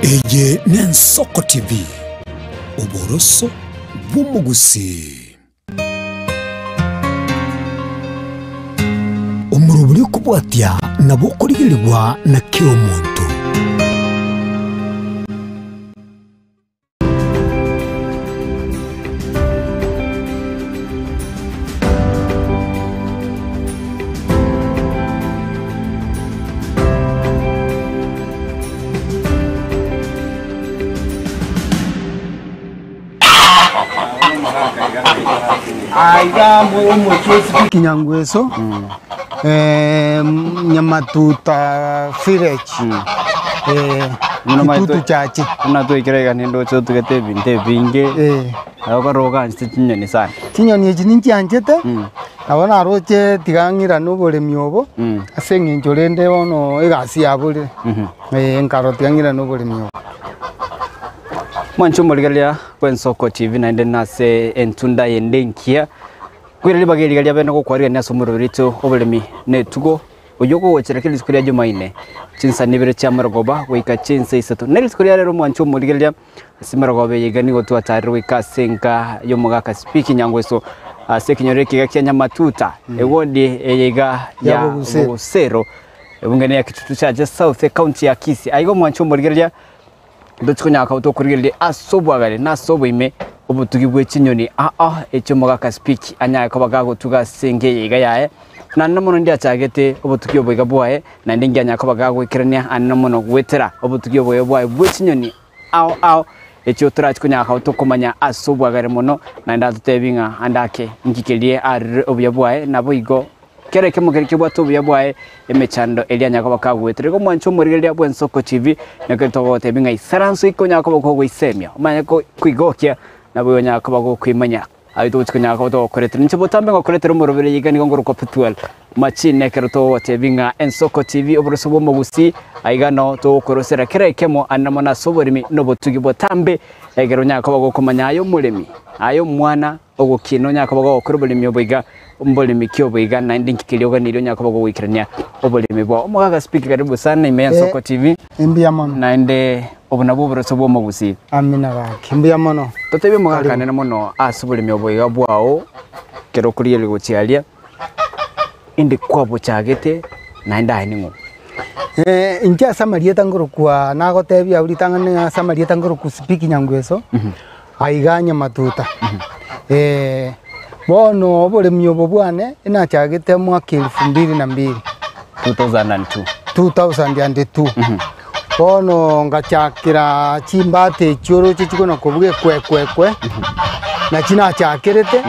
Eje n'Ensoko TV oboroso bw'umugusi omurubuli kubwatya nabo kurigirirwa na kiro muntu aiga muchozi kinyangweso nyamatuta village tutu chache unato ikirega nindo cyo tugete binte binge aba roga nsti tinyoni sana tinyoni eji ninki anjete abona aroche tigangira nobole myobo asengi njolende ono egasi yabule enkaro tigangira nobole myobo Mwancho moligalia Ensoko TV naende nase entunda yendenkia kwirali bageligalia bene ko kwari na somuro rito obulemi netugo oyoko wachira kili sikulia jumaine chinsa nibere cha marogoba wika chinsa isato neli sikulia rero mwancho moligalia simarogobe yigani gotu atari wika senka yomugaka speaking nyangweso sekinyoreki gakya matuta ewodi eyiga ya Bugusero ebungene ya kitutu cha South County ya Kisii aigo mwancho moligalia Ndochikonya akauto kurigele asobwagale nasobwime obutugi bw'ekinyoni ekyo mugaka speak anya akabagago tuga senge yiga yae na namuno ndi achagete obutugi obwiga bwae na ndingi anya akabagago ikirania anamuno gwetera obutugi obwe bwae bw'ekinyoni ekyo turachikonya akauto komanya asobwagale muno na ndatutebinga andake ngikelie ari obya bwae naboigo kereke mugereke bwato byabaye emechando elianya ko bakagwetere ko mwancho murigelia bwa Ensoko TV nakerito tebinga isaranso ikonya ko bako gwisemya umanya ko kwigokya nabo nya ko bako kwimanya ayito tsikonya ko to koretera nche botambe ngo koretera murobere yigani ngo ngoro kopetwel machine kerito tebinga Ensoko TV oboroso bo mugusi aigano to korosera kereke mo anamona soborimi no botugi botambe egero nya ko bako komanya ayo mulemi ayo mwana ogukino nya ko bako korobulimi obiga umbolimi kyoboiga na ndingikilioga nilio nya ko bako wikirania obolimi bwa omugaga speak karibu sana ime Ensoko TV embia mono na ende obunabo boroso bo mugusi amina baki embia mono totebe mugaga nene mono asubulimi oboiga bwao kero kuriele gochialia indi kwabo chagete na nda ningo inja samaria tangoro kwa nagotebia ulitangana samaria tangoro ku speak nyangweso aiganya matuta bono obole myobo bwane ina chagete mwaka 2002 2002 bono ngachakira chimbate choro chichikona kobuge kwekwe na china chakirete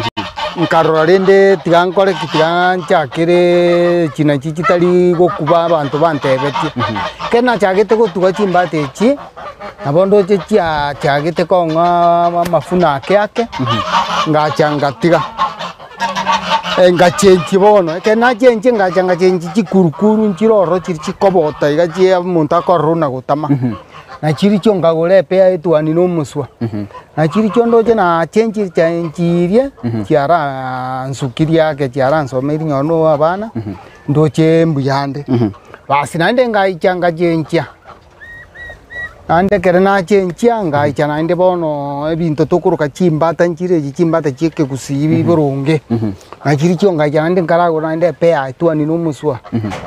nkarora rende tigankore kitiganchakire china chichitari gokuba abantu bantebeti kena chagete gotuga chimbate chi nabondo chia chagete konga mafuna yake ngachangatiga ngachenji bono kena chenji ngachanga chenji chikurukuru nchiroro chikobota igaje muntu akoruna gutama na chiri chonga gole pea etwani no muswa na chiri chondo na chenji chanjirie chiara nsukiria ke chiara nsomeri nyono abana ndoche mbuyande basi nande ngaichanga chenjia ande kerena chenjia ngaichana ande bono ebinto tokuruka chimbata nchire chimbata chike kusibi boronge na chiri chonga ande nkarago nande pea etwani no muswa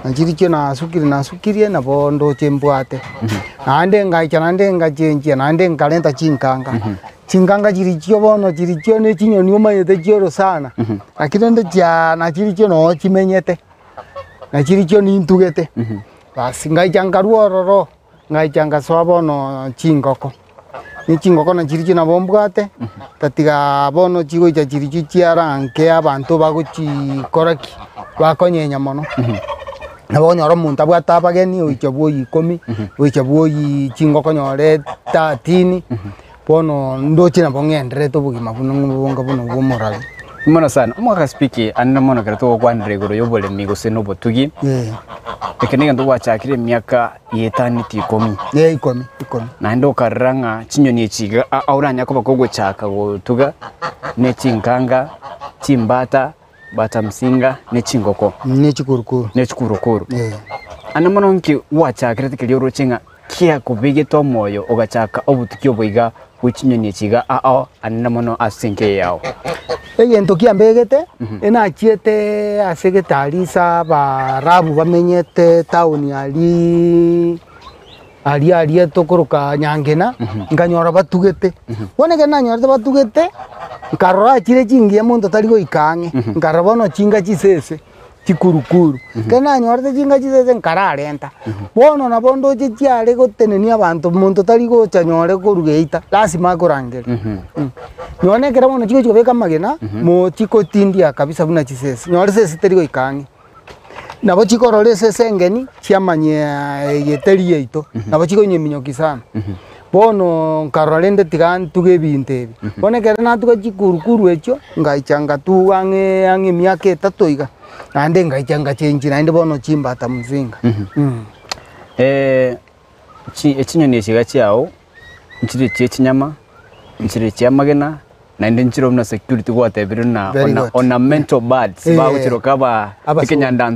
na chiri chona sukirie na bondo chembwate ande ngaichana ande ngachenjia ande nkalenta chinkanga chiri chio bono chiri chio ne chinyoni omayete chioro sana lakini ande cha na chiri chio no chimenyete na chiri chio ni ntugete basi ngaichanga ruororo ngaichanga swabono chingoko ni chingoko na chiri chio na bombwate tatiga bono chigo cha chiri chio chiaranke abantu baguchikoraki bakonyenya mono nabo nyoro muntu abwata abageni oichabwo 10 oichabwo chingoko nyore 13 bono ndoche na bongendere to bugima buno bumorali Mwana sana umwaka speak anna mwana karato kwandire goro yobole migo no botugi tekeniga ndo wachakire miaka 10 10 na ndo karanga chinyoni echiga auranya ko bakogwe chaka gotuga ne chinkanga chimbata bata msinga ne chingoko ne chikurukuru Anamono nki wachakirete kiri uruchinga kia kubigito moyo ogachaka obutukio boiga wichinyoni chiga anamono asinke yao. Egento kiambegete enachiete asegete alisa barabu bamenyete tauni ali etokoroka Nyangena nganyora batugete boneke nanyorete batugete nkarora chire chingia muntu tarigo ikange nkarabona chinga chisese chikurukuru kena nyorete chinga chisese nkararenta bono na bondo chiare gotenenia abantu muntu tarigo chanyore korugeita lazima korangera nyone kera bono chiko chikobeka magena mo chiko tindia kabisa buna chisese nyore sese tarigo ikange nabo chikorore sese ngeni chiamanya yeteri yeito nabo chiko nyeminyoki sana bono nkarorende tigan tuge binte bone kera na tuge chikurukuru echo ngaichanga tu ange miaka 3 iga ande ngaichanga chenji naende bono chimbata muzinga echinyoni chiga chiao nchiri chinyama nchiri chiamagena naende nchiro mna security gwatebire na ornamental birds ba guchiroka ba Kenyanda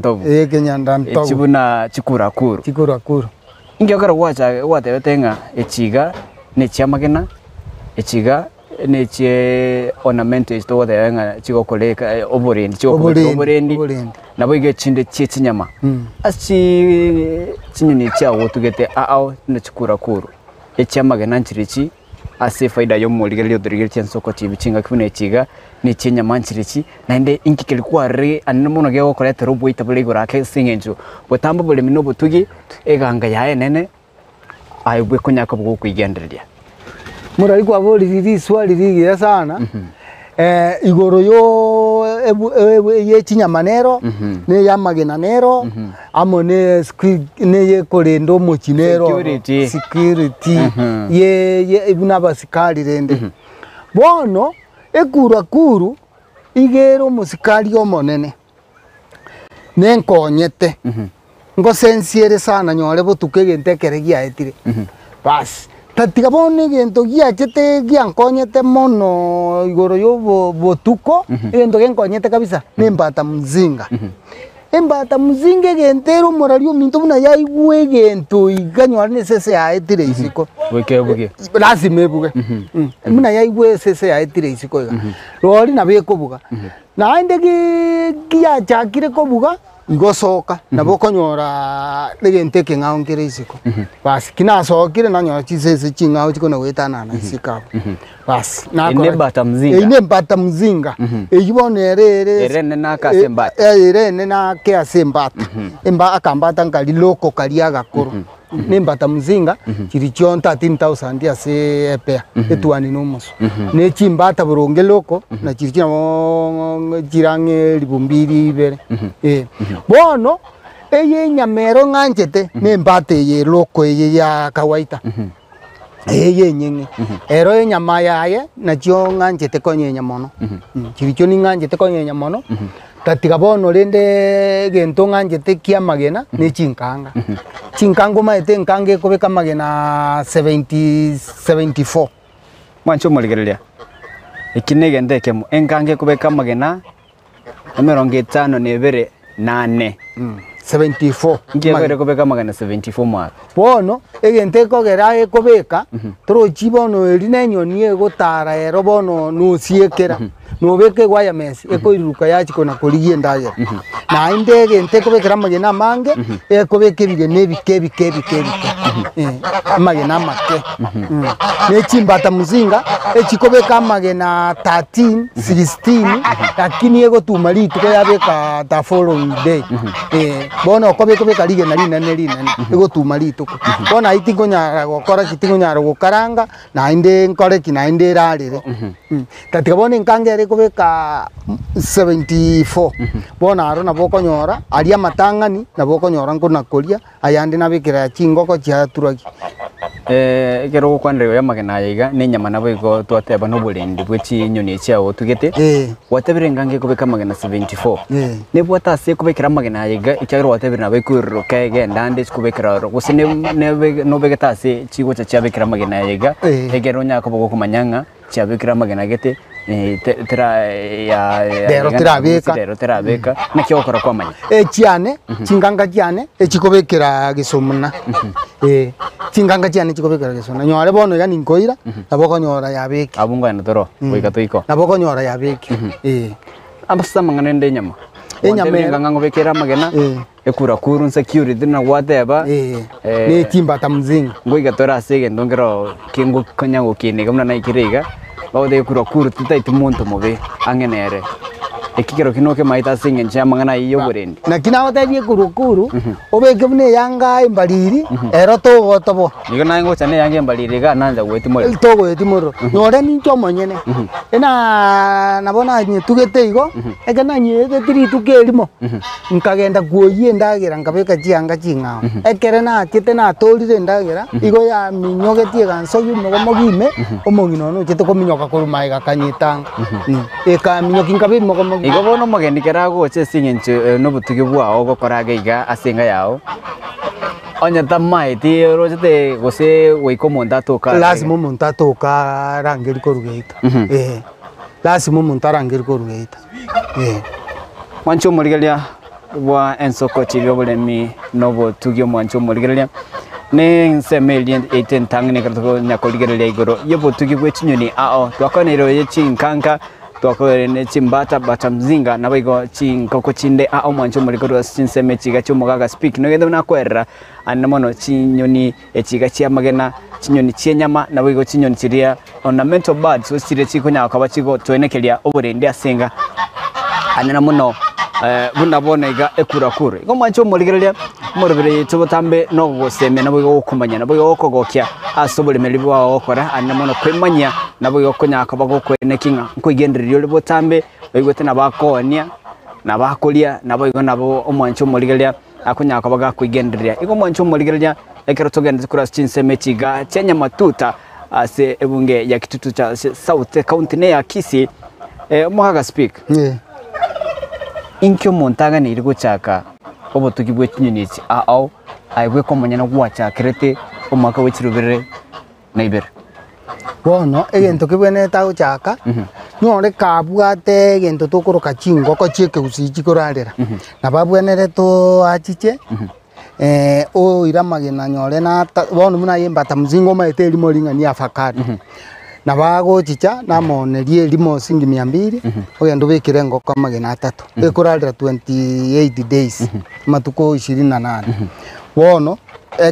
Kenyanda echibuna chikurakuru ingekara watebetenga echiga ne chiamagena echiga ne chie ornament is to the chigokoleka oborendi nabo igechinde chinyama achi chinyoni chawo tugete ne chikurakuru echiamagena nchirichi ase faida yo muligere yo dirigere chensoko chibichinga kune chiga ni chinyama nchirichi naende inkikilikuwa re anmono gego kolete robo itabule gorake singenjo botambo bole minobo tugi eganga yae nene ayubwe kunyaka bwo kwigendereria murari kwa boli riri swali riri sana igoro yo ye chinyama nero ne yamagena nero amone ne ye kolendo mochinero security ye ibuna basikali rende bono ekurakuru igero musikali omonene nenkonyete ngosensiere sana nyore botuke gentekere giaetire bas tatiga bone gento giachete giankonyete mono igoro yo botuko gento genkonyete kabisa nembata muzinga embata muzinga gentero morario minto buna yaigwe gento iganywa nesese aetire isiko buke lazima ebuge muna yaigwe sese aetire isiko iga rori na beko buga naende giachakire kobuga igosoka nabo konyora legente ng'aongere isiko basi kinasokire nanyora chisese ching'ao chikona wetana na isika basi ine mbata mzinga eyibonere na kasembata irene na ke asembata emba akambata ngali loko kaliaga koro nembata mzinga chiricho 13,000 ya se epea etuani nomuso ne chimbata buronge loko na chiricho chirange libumbiri ibere bono eye nyamero nganjete nembate ye loko ye ya kawaita eye nyenge ero nyama yaye na chio nganjete konyenya mono chiricho ni nganjete konyenya mono tatiga bono rende gento nganjete kiamagena ne chinkanga chinkango maete nkange kobeka magena 74 mwancho muligereria ikinege ndekemo enkange kobeka magena 58 74 ngiyebere kobeka magana 74 mwa bono egente kogera ekobeka trochi bono eri nenyoni egotara ero bono nusiekera nobeke gwaya mesi ekoiruka yachikona korigie ndaye na inde egente kobekera magena mange ekobeke bigene bike magena make nechimbata muzinga echikobeka magena 13 16 lakini egotuma litu koyabeka the following day bono kobeka lige na linane egotuma litu bono itingo nyara gokora kitingo nyara gokaranga na inde nkore kina inde rarire tatika bono nkangere kobeka 74 bono aro na bokonyora ali amatangani na bokonyora nkona koria ayande nabikira chingoko chiaturagi ekero gokwandire ya magena yiga ne nyama nabo igo twateba no bulendi bwechi nyoni chiao tugete watebire ngange kubeka magena 74 ne bwata se kubekira magena yiga ikyagero watebire nabo ikurro kege ndande kubekira ro gusine no begeta se chigo cha chabekira magena yiga egero nyako bogo kumanyanga chabekira magena gete tera ya Rero tirabeka. Rero tirabeka na kyo okora kwa manya Chiane chinganga chiane echikobekera gisomuna chinganga chiane chikobekera gisomuna nyore bono yani nkoira naboko nyora yabeki abunga na toro wika toiko naboko nyora yabeki abasa mangana ende nyama enyama nganga bekera magena ekura kurun security na whatever ne timba tamzinga ngoiga tora asege ndongero kingo kanyango kine kamna na ikiriga bawde ekura kuru tutaiti muntu mobe angenere ekikero kinoke maita singe nchama ngana iyo burendi na kinawo tadie kurukuru obeke bune yanga imbaliri ero to gotobo nigo nango chane yange imbaliri ga nanza gweti moro to gweti moro nyore ni chomo nyene ena nabona nye tugete igo ega na nye tiri tukelimo nkagenda kuoyie ndagira ngabeka chianga chingao ekere na chete na torire ndagira igo ya minyogetie gansogi mugo mogime omongino no chete kominyoka kurumai gakanyitanga eka minyoki ngabe mugo igo bono mogeni kerago che singe no butuge bwao gokora geiga asinga yao onya tamaiti rojete gose weiko monda toka lazima umuntu atoka rangeri korugeita lazima umuntu arangeri korugeita mwancho murigelia bwa ensoko chibyo bulemi nobo tugyo mwancho murigelia ne nsemeli 18 tangine karto nyakoligelia igoro yobo tugyo bwechinyoni ao twakonero yechinkanga twakorene chimbata bata mzinga nabaigo chinkoko chinde ao mwancho murigelia chinseme chiga chomogaga speak no gendo nakwerra anamono chinyoni echiga chia magena chinyoni chienyama nabaigo chinyoni chiria ornamental birds so chire chikonya akaba chigo twenekelia oburende asenga anana muno bunda bona iga ekurakure ngo mwancho murigelia murubire tubutambe no guseme nabwo okumanya nabwo okogokya asobole melibo wa okora anamono kwemanya nabwo okonya akaba kwenekinga nkuigenderio libutambe baigwete nabakonia nabakolia nabwo nabo omwancho murigelia akunya akaba kwigenderia igo mwancho murigelia ekero togenda kura chinseme chiga chenya matuta ase ebunge ya kitutu cha South County ne ya Kisii muhaga speak inkyo montaga ni irigo chaka obo tukibwe chinyonichi ao aigwe komanya no gwacha kirete omaka wechirubere na ibere bono egento kibwene tago chaka nyore kabwate egento tokoroka chingo ko chieke usichi korarera nababwenere to achiche o iramagena nyore na bono muna yembata mzingo maete elimo linga ni afakari nabago chicha namonerie elimo singi 200 ogendo bekire ngoko magena 3 ekorarira 28 days matuko 28 bono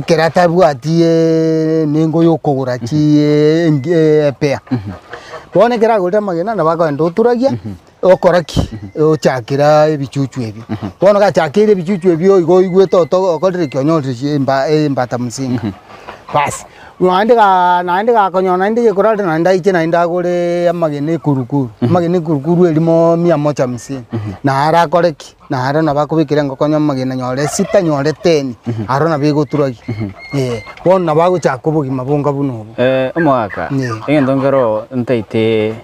kerata bwatie ningo yokogura chi pea bono keragura magena nabago ndo turagia okoraki ochakira ebichuchu ebi bono gachakire ebichuchu ebi oigo igwe toto okorire kyonyorire mbata msinga bas naandika konyona ndije kurade naenda iche naenda gore amagene kurukuru amagene kurukuru elimo 150 na ara koreki na ara nabakubikira ngokonya amagene nyore sita nyore 10 ara nabigoturagi bon nabago chakubugi mabunga buno omwaka engendo ngero ntaite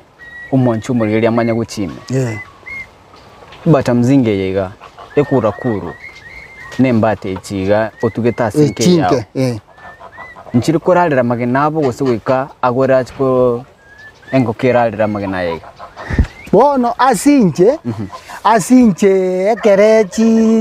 umonchu murigelia amanya guchime bata mzinge yega ekurakuru nembate ichiga otugeta sinke yao nchiri koralira magena abo gose wika agora chiko engo keralira magena yega bono asinche ekere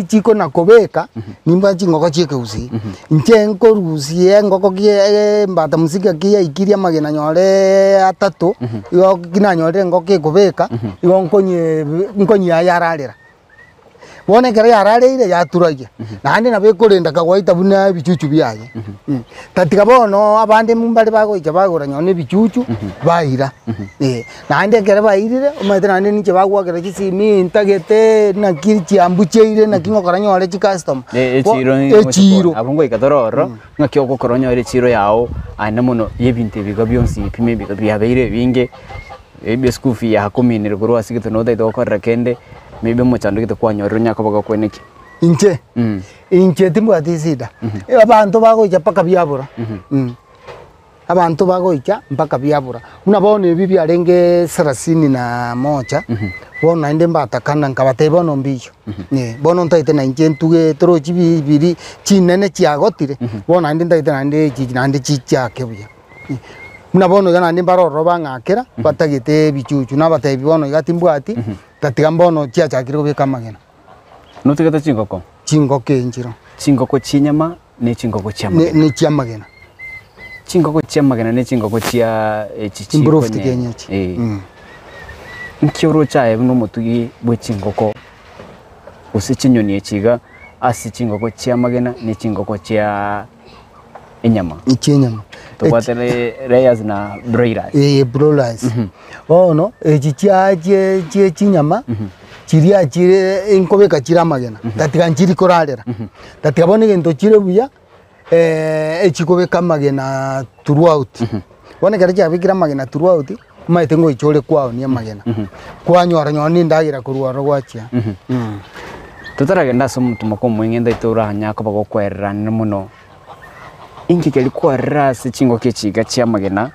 chiko nakobeka nimba chingoko chike usi nche nkorusi engoko kie mbata musika kia ikiria magena nyore 3 yo kinanyore ngoko ekobeka yo nkonye ayaralira bone kare yararire yaturagia nandi nabekorenda kagwaita buna bichuchu byaye tatika bono abande mumbali bagoija bagora nyone bichuchu baira nandi kare bairire omaite nandi niche bagwagera kisimi ntagete na kirichi ambucheire na kingo karanyore chi custom echiro abungo ikatororo ngakyo gokoronyore chiro yao ana muno yebinte biga byonsi pime biga byabeire binge ebe school fee ya 10 ruguru asigito no daito okorra kende maybe mochando gito kwanyoro nyaka baga kweneki inche timbwati sida abantu bagoija paka byabura abantu bagoija mpaka byabura unabone bibi arenge 31 bono inde mbatakana nkabate bono mbiyo bono ntaite na inche ntuge torochi bibiri chinene chiagotire bono inde ntaite nande chichake buya muna bono gana ni baroro bangakera batagite bichuchu na batebi bono gatimbwati tatigambono chia chakiro beka magena no tigata chingoko enjiro chingoko chinyama ne chingoko chia magena ne chia magena chingoko chia magena ne chingoko chia chichi improved kenyechi nkioro chae no mutugi bwe chingoko usichinyoni echiga asi chingoko chia magena ne chingoko chia inyama ichinyama tukwatele layers na broilers broilers no echichia che chinyama chiria chire inkobeka chira magena tatika nchiri koralera tatika bone gento chire buya echikobeka magena throughout bone kare cha bikira magena throughout maite ngo ichore kwao ni magena kwanyora nyoni ndagira kuruaro gwachia tutaragenda somutumo ko mwingenda itura nyako bagokwerera muno inki kali kwarra se chingo kechiga chia magena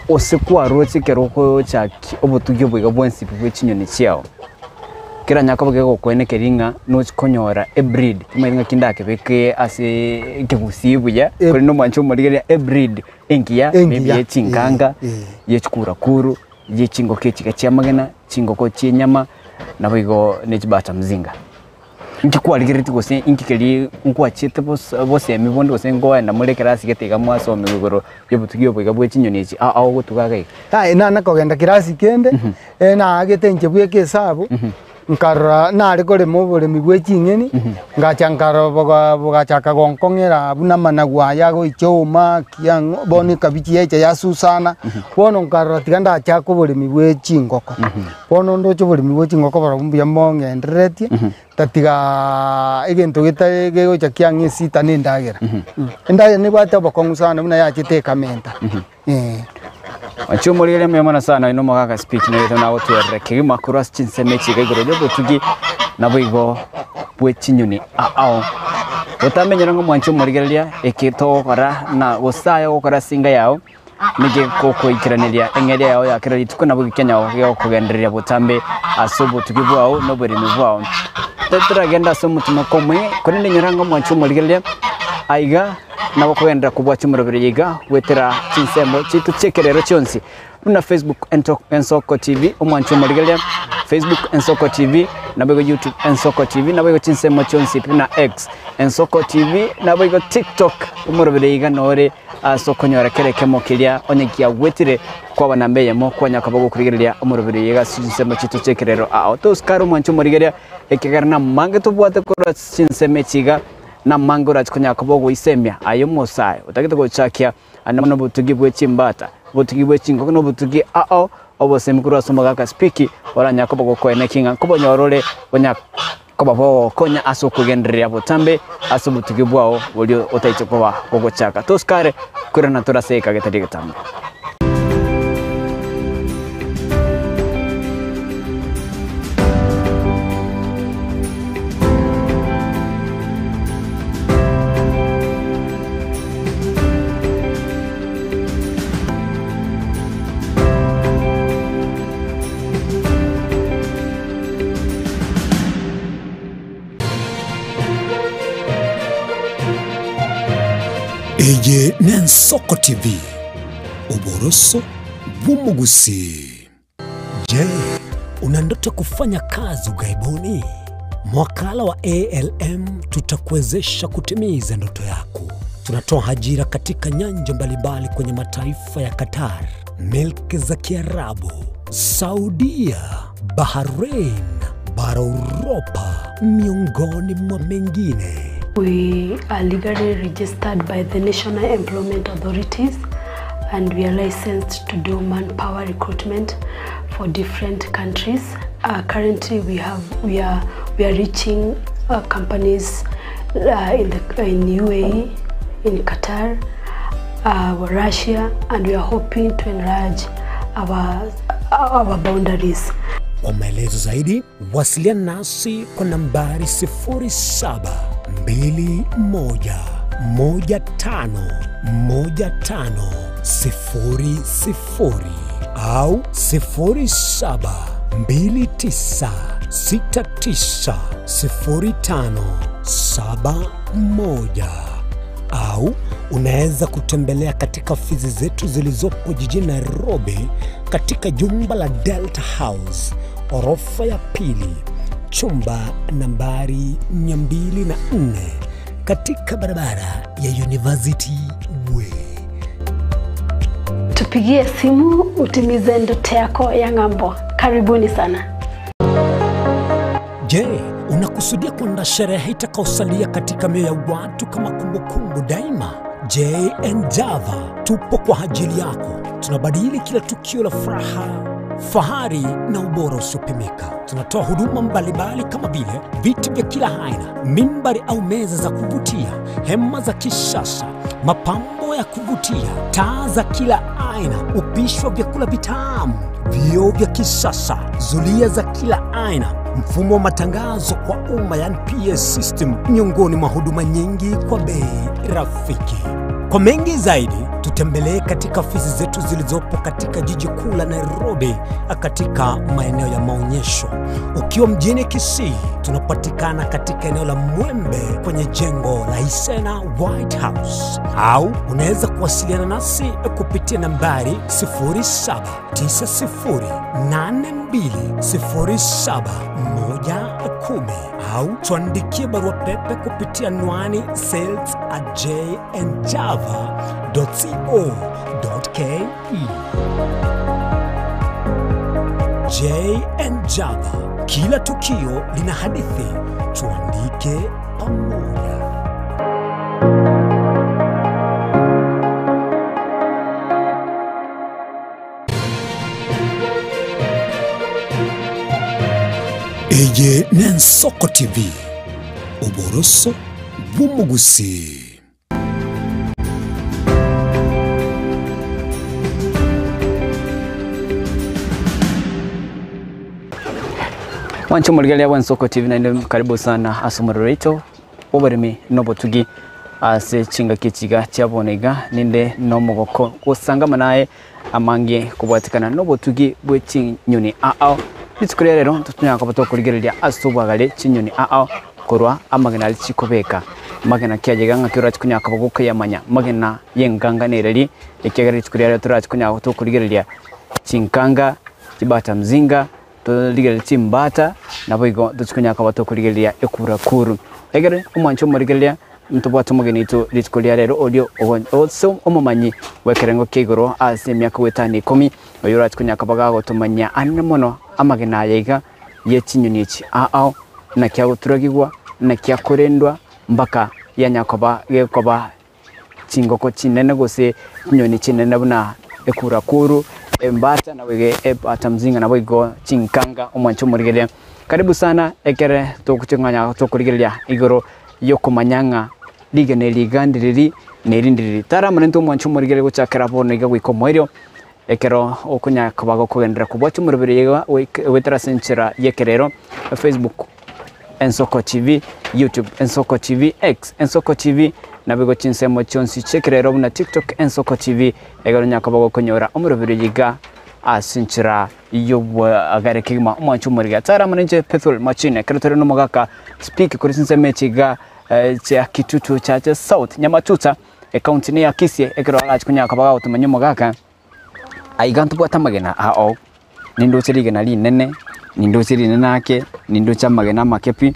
ose kwarotse keroko chaki obutugyo bwiga bwensi bwe chinyoni chiao kira nyako bagego kwene keringa no chikonyora a breed kumaringa kindake beke ase kebusibuya kuri no mancho murigeria a breed enkiya maybe chinkanga yechikura kuru yechingo kechiga chia magena chingo ko chinyama na bwigo nechibata mzinga inki kwaligiriti gose inki kali unkwachite bose mibondo gose ngoa na mulekera sigete mwaso migoro yobutugyo bwiga bwe chinyoni echi aho gutugaga na kogenda kirasi kende na agete nchebwe kesabu nkara na rekore mobore migwe chingeni ngachankara bogachaka gonkongera buna managwa yago ichoma kiango boni kabichi echa ya susana bono nkara tiganda chako bore migwe chingoko bono ndo chobore migwe chingoko bara bumbya monge ndreti tatiga egento gitagego chakiangi sita nindagera ndaye ni bata bakongusana buna ya chiteka menta Achumo lile memana sana ino makaka speech na yeto na watu ya reke makuru asichinse mechi gaigoro jobo tugi na bwigo bwe chinyoni ao utamenyera ngo mwanchumo lile ekito kora na usaya okora singa yao nige koko ikiraniria engeria yao ya kirali tuko na bwi Kenya yo kugenderia butambe asubu tugibu ao no buri mivao tetra genda somu tumakomwe konene nyirango mwanchumo lile aiga na wakwenda kubwa chimurobere yiga wetera chinsembo chitu chekerero chonsi na Facebook Ensoko TV omwancho murigelia Facebook Ensoko TV na bego YouTube Ensoko TV na bego chinsembo chonsi na X Ensoko TV na bego TikTok umurobere yiga nore asokonyora kereke mokilia onyekia wetire kwa banambe yemo kwanya kabago kurigelia umurobere yiga chinsembo chitu chekerero autoskaro mwancho murigelia ekigarna mange tubwate kora chinsembe chiga na mangora chikonya kabogo isemya ayo mosayo utagita gochakia anamana butugi bwe chimbata butugi bwe chingo no butugi obose mikuru asomaga ka speaki wala nyakobo ko ene kinga kobo nyorole onya kobo konya aso kugenderia butambe aso butugi bwao bolio otaichokoba gogochaka toskare kurana turaseka getadigatambe Eye Ensoko TV uboroso bw'umugusi. Je, una ndoto kufanya kazi ugaibuni? Mwakala wa ALM tutakuwezesha kutimiza ndoto yako. Tunatoa ajira katika nyanja mbalimbali kwenye mataifa ya Qatar, Milki za Kiarabu, Saudia, Bahrain, bara Europa, miongoni mwa mengine. We are legally registered by the National Employment Authorities and we are licensed to do manpower recruitment for different countries. Currently we are reaching companies in UAE, in Qatar, Russia, and we are hoping to enlarge our boundaries. Kwa maelezo zaidi, wasiliana nasi kwa nambari 0721151500 au 0729690571. au unaweza kutembelea katika ofisi zetu zilizopo jijini Nairobi katika jumba la Delta House, orofa ya pili, chumba nambari 204 katika barabara ya University Way. Tupigie simu utimize ndoto yako ya ng'ambo. Karibuni sana. Je, unakusudia kuandaa sherehe itakayosalia katika mioyo ya watu kama kumbukumbu daima? J&Java tupo kwa ajili yako. Tunabadili kila tukio la furaha, fahari na ubora usiopimika. Tunatoa huduma mbalimbali kama vile viti vya kila aina, mimbari au meza za kuvutia, hema za kisasa, mapambo ya kuvutia, taa za kila aina, upishi wa vyakula vitamu, vioo vya kisasa, zulia za kila aina, mfumo wa matangazo kwa umma yani PA system, miongoni mwa huduma nyingi kwa bei rafiki. Kwa mengi zaidi, tutembelee katika ofisi zetu zilizopo katika jiji kuu la Nairobi katika maeneo ya maonyesho. Ukiwa mjini Kisii, tunapatikana katika eneo la Mwembe kwenye jengo la Isena White House, au unaweza kuwasiliana nasi kupitia nambari 0790820710 au tuandikie barua pepe kupitia anwani sales@jnjava.co.ke. J&Java, kila tukio lina hadithi, tuandike pamoja. Eje Nensoko TV, uboroso bw'umugusi. Wancho muligalia wa Nsoko TV na karibu sana asumururito obarimi nobotugi ase chinga kichiga cyabonega ninde nomugoko kusangama naye amangi kubwatikana nobotugi bwe chinyoni ao bitsikure rero tutunyaka bato kurigerelia asubagale chinyoni ao korwa amagana chikobeka magana kyajega ngakira chikunyaka baguka yamanya magana yenganga nereli ekegari tsikure rero turachikunyaka to kurigerelia chinkanga kibata mzinga tuligele chimbata naboigo duchikunyaka bato kurigerelia ekurakuru egere umwancho murigerelia mtubwatu mugenito litikulia rero audio also omumanyi wekerengo kigoro ase myaka wetani 10 oyura chikunyaka bagago tumanya annemono amagena yega yechinyoni echi ao na kya guturagirwa na kya kurendwa mbaka yanyakoba gekoba chingoko chinene gose nyoni chinene buna ekurakuru embata na wege atamzinga na boigo chinkanga omwancho murigerelia karibu sana ekere tokuchinganya tokurigerelia igoro yokumanyanga ligane ligandiriri nerindiriri tara manento mwancho murigere guchakira bonega gwikomoiro ekero okunya kabago kugendera kubwacho murubiri yega wetara senchera yekerero Facebook Nsoko TV, YouTube Nsoko TV, X Nsoko TV na bigo chinsemo chonsi chekerero na TikTok Nsoko TV egero nyakabago kunyora omurubiri yega asinchira yobwa agare kigma mwancho muriga tara manenje petrol machine keretero no mogaka speak kuri sinseme chiga cha kitutu cha South Nyamatuta county ni ya Kisii ekero alachunya kabaga tumanyo mogaka aigantu bwata magena ao nindo chirigena linene nindo chirine nake nindo cha magena makepi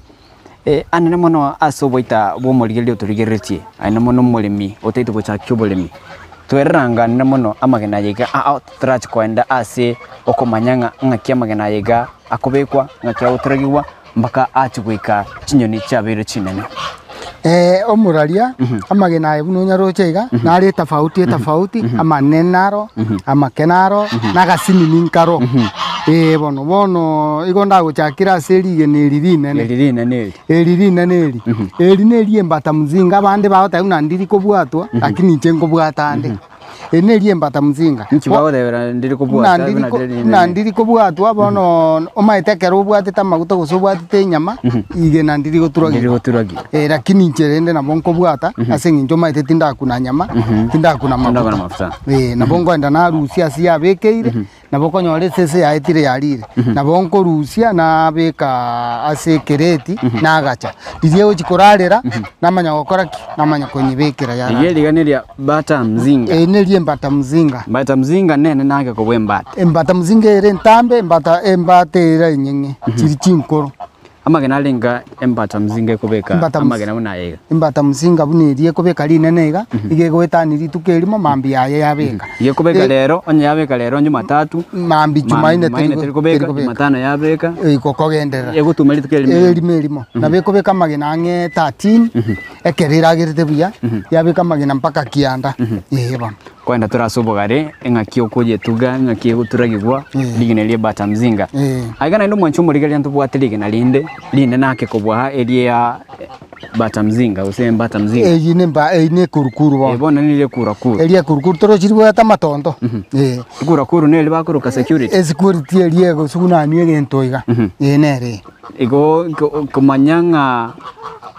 anene mono asoboita bo morigeli oturigeretie aina mono molemi oteito gocha kyubolemi tweranga nene mono amagena yega ao trach kwenda ase okomanyanga ngakia magena yega akobekwa ngakia oturagiwa mbaka achugwika chinyoni chabero chinene omuraria amagena ebunonya rochega nari tofauti amanenaro amakenaro nagasini ninkaro bono igonda guchakira serige neri embata mzinga abande baota una ndiri kobwatwa lakini njengo bwatande eneri embata mzinga nchibawodebera ndiri kobwatwa na ndiri kobwatwa bono omaitekero bwatete amaguta gusobwatete inyama ige na ndiri goturagi lakini ncherende na bonko bwata ase nginjo maitete ndakuna nyama tindakuna mafuta na bongo enda na rusia sia bekeire nabo konyore sese yaitire yarire nabo nkorusia na beka ase kereti na agacha dizie uchikorarera namanya gukora ki namanya kunyibekera yara iye liganiria bata mzinga nerie mbata mzinga nene nage ko bwembata mbata mzinga ere ntambe mbata ere nyenge chiri chinkoro amagena linga embata mzinga kubeka amagena unayega mbata mzinga bunerie kubeka linenega ige gwetaniri tukerimo mambi yaye yabeka iye kubeka lero onye yabeka lero Jumatatu mambi Jumaine teri kubeka Jumatano yabeka ikokogendera egutumali tukerimo na bekobeka magena nge 13 ekerira gerete buya yabeka magena mpaka kianda yeba kwenda turasubogare engaki okuje tuga engaki guturagigwa ligenelie bata mzinga aigana ndo mwancho murigelia ntubwatilige na linde nake kubwa elia bata mzinga useme bata mzinga ine kurukuru bo bona nile kurakuru elia kurukuru toro chiribo ata matondo kurakuru nele bakuruka security security elia go suguna niye ntoiga nere igo kumanyanga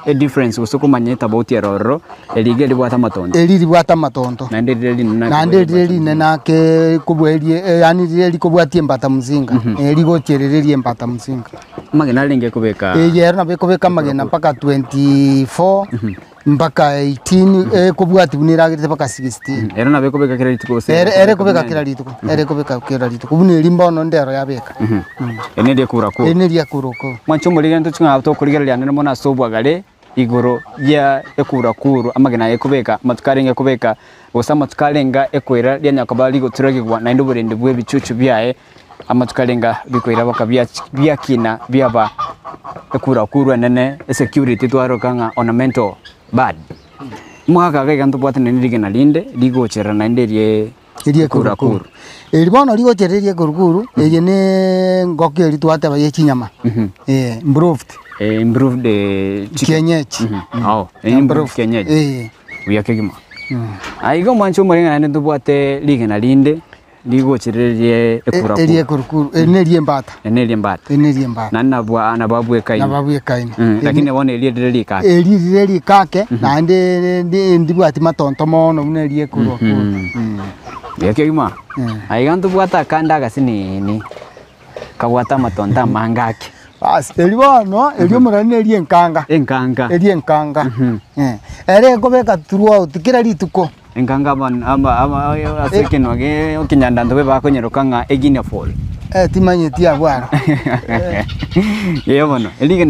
a difference usuko manyeta about eroro elige libwata matondo libwata matondo nandeli nake kubwelie yani lili kubwatie mbata mzinga ligo chererelie mbata mzinga magena linge kubeka yero na bekobeka magena mpaka 24 mpaka 18 kubwati buniragirite mpaka 16 ero na bekobeka kira lituko ere kubeka kira lituko buniri mbono ndero yabeka enelie kurakuru enelie kuruko mwancho mulige ntucunga to kurigeria nene mona sobwagare igoro ya ekurakuru amagena ekubeka matukarenga kubeka gusa matukarenga ekwera lya nyakabali guturagirwa na ndo burende bwe bicucu byae amatukarenga bikwera bakabya byakina byaba ekurakuru nene security twarokanga ornamental bad mwaka ga gantu bwatene ndigena linde ligochera na nderie kurakuru elibono ligochererie kurukuru eye ne ngoke litwate baye chinyama improved kienyeji improved kienyeji uyakegima aigo mwancho murenga nende tubwate ligena linde ligochererie ekurakuru enerie mbata na babwe kaini lakini wone elie kake na ndibwati matonto mono munerie kurakuru yakegima aigo tubwata kanda gasinini kabwata matonta mangake bas elibono eliomurani enkanga ere kobeka throughout kira lituko enkanga ama asekeno ge okinyanda ndobe bakonyerokanga egina fall timanyeti abwaro yebono elige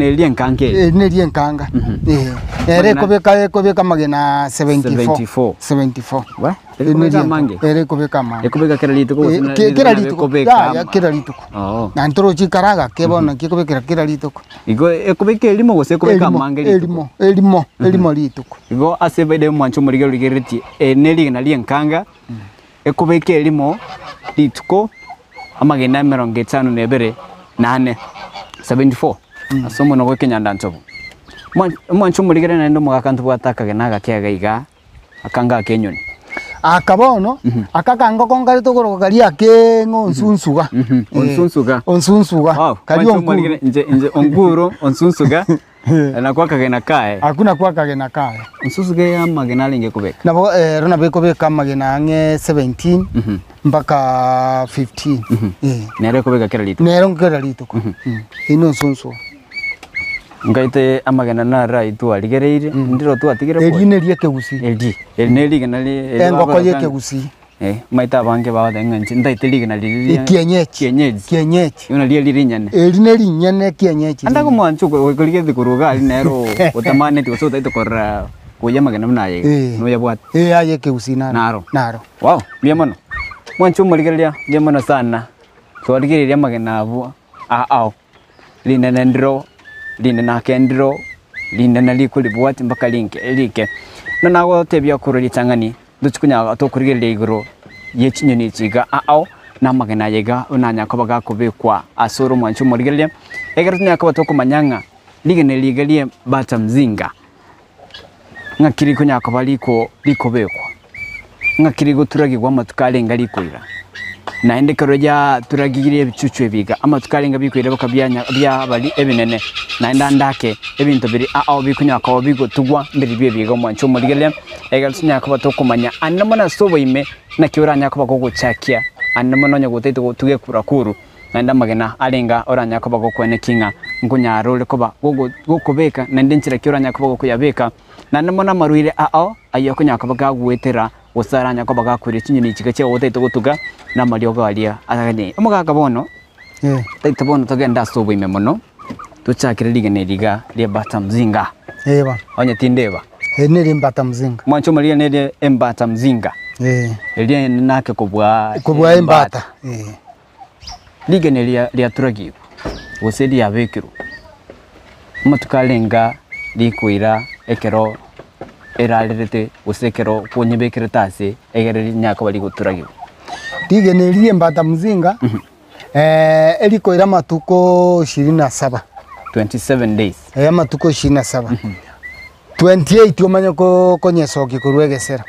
enkanga ere kobeka magena 74 wa ere kobeka mange ekobeka kira lituko kira lituko na ntoro chikaraga kebono kikobeka kira lituko igo ekobeka elimo gose ekobeka mange elimo lituko igo asebede mwancho murige rugereti nelige na enkanga ekobeka elimo lituko amagena 58 74 asomo no Kenya ntobo mwancho murigere na ndo mugakantu bwataka genaga kiagaiga akanga kenyoni akabono akakango kongari togoro kali ake ngonsunsuga kali onkuru nje onguro onsunsuga na kwa kagena kae hakuna kwa kagena kae onsunsuga ya magena linge kubeka nabo rona beko beka magena nge 17 mpaka 15 nere kubeka kira lituko ino sunsu ngaite amagena na raitu aligereire ndiro tu atigire elinerie kegusi elinerie nali engoko ye kegusi maita bange bawa denganchi ndaite ligena lili kienyeji yona lili nyane elineri nyane kienyeji andako mwancho kulige dikuruga ali nero utamane ti usota itokora kuya magena mnaye no yabwat aye kegusi naro wow biamono mwancho muligeria biamono sana so aligeria magena abu linene ndro linena kendro linena likulibwati mpaka like na nago tebya kururi tangani duchukunya to kurigeria iguro yechinyoni chiga na magena yega unanya kobaga kubikwa asoro mwancho muligeria egarunya ko batoko manyanga ligene ligelie bata mzinga ngakiri kunya ko baliko likobekwa ngakiri guturagirwa matukalenga likwira na endekoroja turagirire bicucu ebiga amatukalenga bikwira bakabyanya bya bali ebinene na ndandake ebintu biri bikunya ko bigo tugwa mbiri biga mwancho muligelia egarunya ko batokomanya anamana sobo ime na kiuranya ko bagogo chakia anemo nonya gutete gutuge kurakuru nanda magena alenga oranya koba gokwene kinga ngunyarule koba gukubeka nande nchira kiranya koba gukuyabeka nanemo na maruire ao ayo kunyakaba gagwetera usaranya koba gakwire chinyini chikache gutete gutuga na mariogo alia agane omugaga bono taita bono togenda sobo ime mono tuchakire ligane liga lia Mbata Mzinga ba onya tindeba neri Mbata Mzinga mwancho malia neri Mbata Mzinga elia nake kubwa Mbata ligane lia turagi usedi ya bekiru matukalenga likwira ekero eralirete usekero kunyebekere tase egere nyako bali guturagi ligane lia Mbata Mzinga elikoira matuko 27 27 days matuko 27 28 omanya konyesoki kurwegesera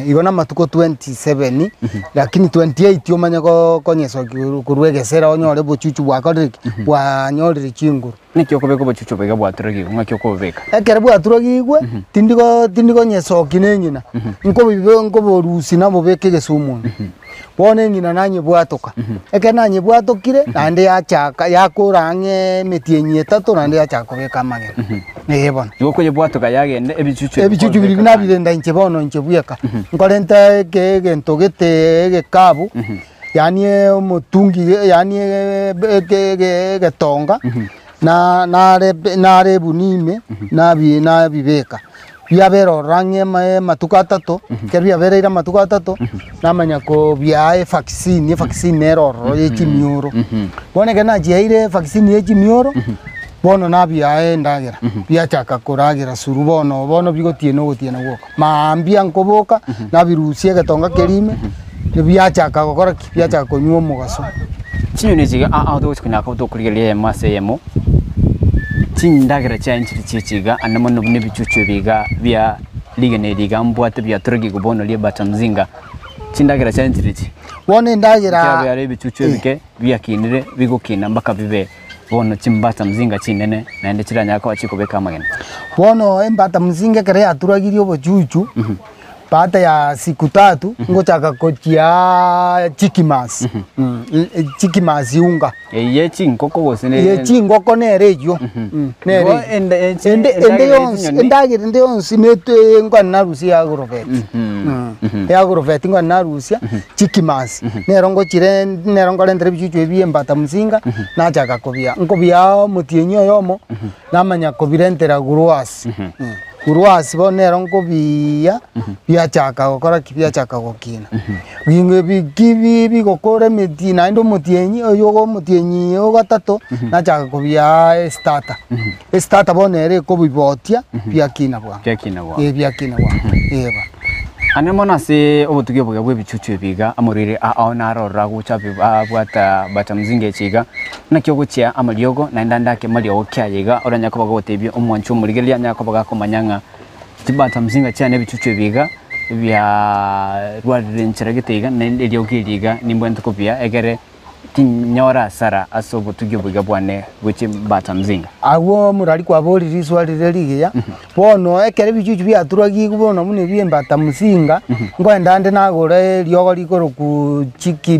igona matuko 27 lakini 28 omanya konyesoki kurwegesera onyore bochuchu bwakoriki bwanyorire chinguru nikyo kobeko bochuchu bega bwaturagi ngakyo kobeka ekere bwaturagigwe tindigo nyesoki nenyina nko borusi nabo beke gesumu bone nyina nanye bwatoka eke nanye bwatokire nande yachaka yakurange metienyi 3 nande yachaka beka magera bona yuko ye bwatoka yagende ebichuchu biri nabirenda inche bono inche buyeka nkorenta gento gete gekabu yani mutungi yani getonga na bunime na bibeka byabero range matuka 3 kerbya berera matuka 3 namanya ko bya vaccine eroro yechimioro boneke na jiaire vaccine yechimioro bono nabya endagera byachaka kuragira suru bono bigotieno gotiena goko maambia nkoboka nabirusie getonga kerime byachaka gokora byachaka konywa mugaso chinyone chiga do kunyaka do kurigelia maseyemo chindagira chanchiri chichiga anamo no bichuchu biga bya ligane liga mbwate bya turagi gobono lia Mbata Mzinga chindagira chanchiri chi wone ndagira bya bichuchu bike bya kinire bigukina mbaka bibe bono Mbata Mzinga chinene naende chiranya ko achikobeka magena bono Mbata Mzinga kare aturagirio bochuchu baada ya siku 3 ngochaka kochia chikimas chikimas unga ye chinkoko gosene ye chinkoko nerejo nere endagire ndeyonsi nete ngwana Rusia agorofet ya agorofet ngwana Rusia chikimas nerongo chire nerongo lendre bichuchu ebi Mbata Mzinga nachaka kobia nkobia mutienyo yomo namanya kobirentera guruasi Kuruasi bonero nkobia byachaka gokora kibyachaka gokina binge bikibi bigokore metina ndo mutienyi oyogo mutienyi ogatato nachaka kobia starter bonere kobibotia byakina bwa byakina bwa eba anemo nase obutuge bwa bwebichuchu biga amurire aonaro ragucha bwata Mbata Mzinga chiga nakyo guchia amaliogo na ndandake maliogo kyayiga oranya ko bagotebye omwanchu murigelia nyako bagakomanyanga Mbata Mzinga cyane bichuchu biga bya rwarire nchiragitega na eliogiriga nimbwento kopia egere tinyora sara asobo tugibuga bwane buchi Mbata Mzinga awo murali kwa boli riswalire ligiya bono ekere bichuchu bya turagi bono mune bye Mbata Mzinga ngwenda ndende nagore lyogo likoro ku chiki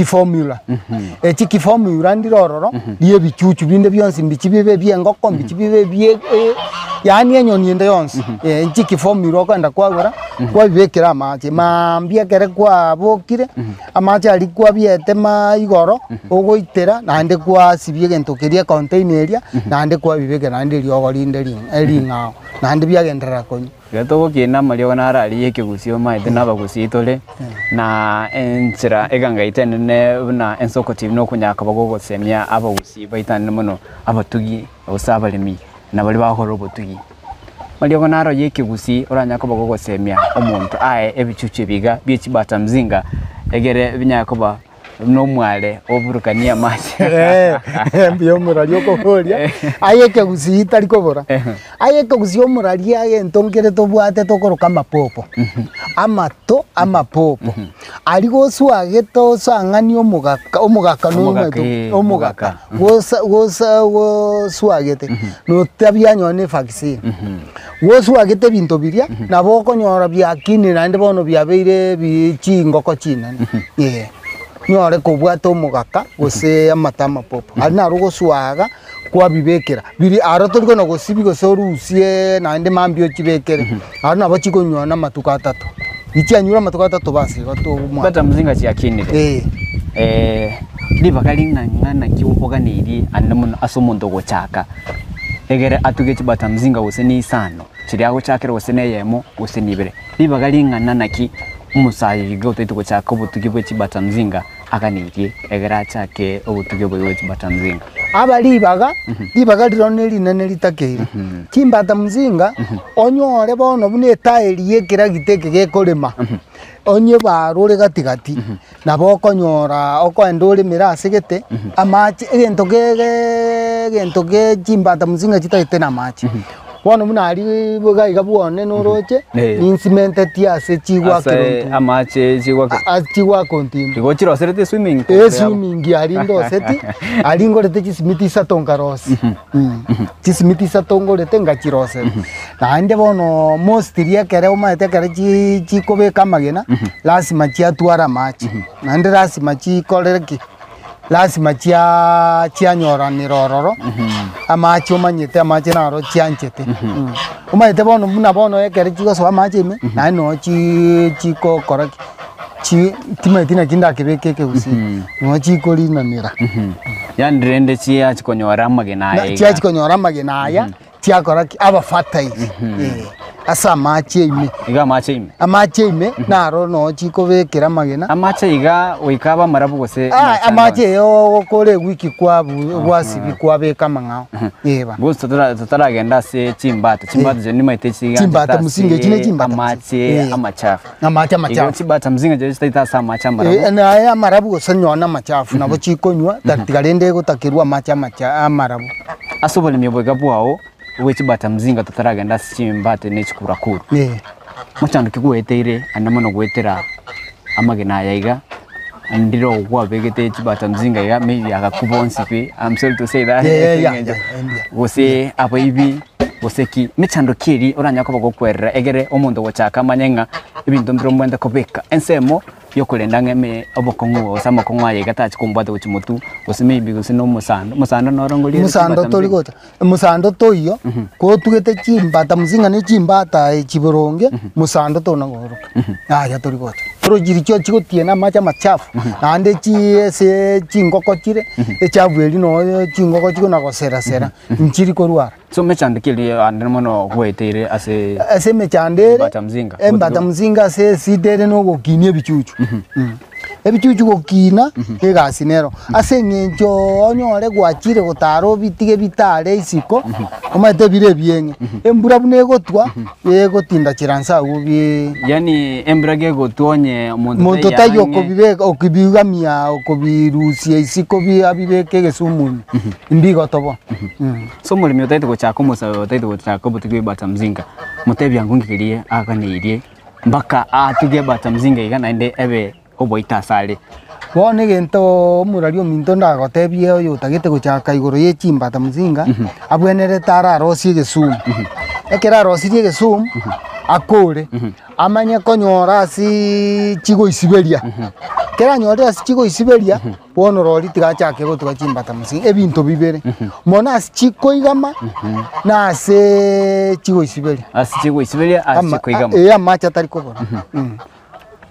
formula chiki formula ndirororo liye bichuchu binde byonsi mbichibibe byengoko mbichibibe bye yani enyoni ende yonsi chiki formula kwenda kwagora kwa bibekera amache mambia kere kwa bokire amache ali kwa byetema igoro ogoitera nande kwa sibye gento keria container area nande kwa bibeke nande lyogo linde elingao nande byagendera konyo gato kina malio na rali yekegusio maite nabagusitole na enchira egangaite ne na ensoko TV no kunyaka bagogo semia abagusi baitane muno abatugi osabalemi na bali bahoro botugi malio na rali yekegusi oranyaka bagogo semia omuntu ae ebichuche biga byechi Mbata Mzinga egere binyaka ba no mwale oburukania machi mbio murari okohoria ayeke gusita likobora ayeke gusio murari agentongere tobwate tokoroka mapopo amato amapopo ali goswageto sang'ani omugaka omugaka goswagete no tabyanyone vaccine goswagete binto biria nabo okonyora byakinira ndi bono byabeire bichingoko chinene nyore kubwata omugaka gose amata amapopo ari naro goswaga kwa bibekera biri aro turiko no gosibi gosorusie nande mambio chibekere ari nabo chikonywana matuka atatu ichianyura matuka atatu basi gato bata mzinga chiakinire libakali ng'ana kiwoganiri anamuno asomondo gochaka egere atuge chibata mzinga gose ni isano chiria gochakira gose neyemo gose nibere libakali ng'ana naki umusayi gotetu gochaka obutugi bwe chibata mzinga aganiri egere achake obutugi bwe chibata mzinga abalibaga libaga rirone linene litakeire chimbata mzinga onyore bono bune taeri yekira giteke gekorema onye barore gatigati nabo okonyora okwenda uri mirase gete amachi egento ge chimbata mzinga chitaite na machi bono munari boga igabwone noroche instrument tiase chigwa kironto amache chigwa kontin tigochiro serete swimming swimming arindo seti aringorete chisimiti satongarosi chisimiti satongorete ngachirose nande bono mostiria kere omaete kere chikobeka magena lazima chiatwara machi nande lazima chikorereki lazima chianyora nirororo amachi omanyete amachi naro chianchete omaete bono muna bono ekere chigoso amachi ime nano chikokoraki timatina kindakebekeke gusi no chikorinanira yandrende chiakonyora magena aya chiakonyora magena aya chiakoraki aba fertile asa amachi ime iga amachi ime naro no chikobekera magena amachi iga oikaba marabu gose amachi yo kore wiki kwa bwasibi kwa beka mangao eba gusto tutaragenda se chimbata je ni maite chimbata musinge chine chimbata amachi amachafu igo chimbata mzinga je staita sa amacha marabu na aya marabu gosanyona amachafu nabo chikonywa tatigarende gutakirwa amacha amarabu asobole myobwega bwao wechibata mzinga tutaragenda chimbate nechikurakuru muchando kigweteire anamono gwetera amagena yaiga ndiro gwabegete chibata mzinga ya maybe akakubonsi pe I'm sorry to say that wose abaibi woseki michando kiri oranya ko bagokwerera egere omundo gochaka manyenga ibintu mbiro mwenda kobeka ensemo yokulenda ngeme obokongu osama kongwa yega tachi kumbata uchimutu osime ibigo sino musando norongoli musando toligota musando toyo ko tugete chimbata mzinga ne chimbata chiboronge musando tona ngoroka ya toligota pro jiricho chigotiena macha machafu nande chiese chingoko chire echabweli no chingoko chiko nagosera sera nchiri korwara so mechandikili andimono gwetere ase mechandere mbata mzinga se sidere no gokinie bichuchu ebichuchu gokina egasinero ase ngencho onyore gwachire gotaro bitige bitare isiko omate bire bienge embura bune gotwa yegotinda chiransa ubi yani embura ge gotwonye monto tayo kobibeka okibigamia okobirusia isiko bibeke gesumu imbigo tobo so muri myotaito gochako musa taito gochako butige bata mzinga mutebya ngungikirie akanirie mbaka atuge bata mzinga igana ende ebe oboita sale bone gento murario minto ndagotebie oyo tagete gochaka igoro ye chimbata mzinga abwenere tara rosi gesumu ekera rosi gesumu akore amanya konyora asi chigo isiberia kera nyora asi chigo isiberia bono rori tigachake gotuga chimbata mzinga ebinto bibere mona asi chiko igama na ase chigo isiberia asi chiko igama amacha tariko bona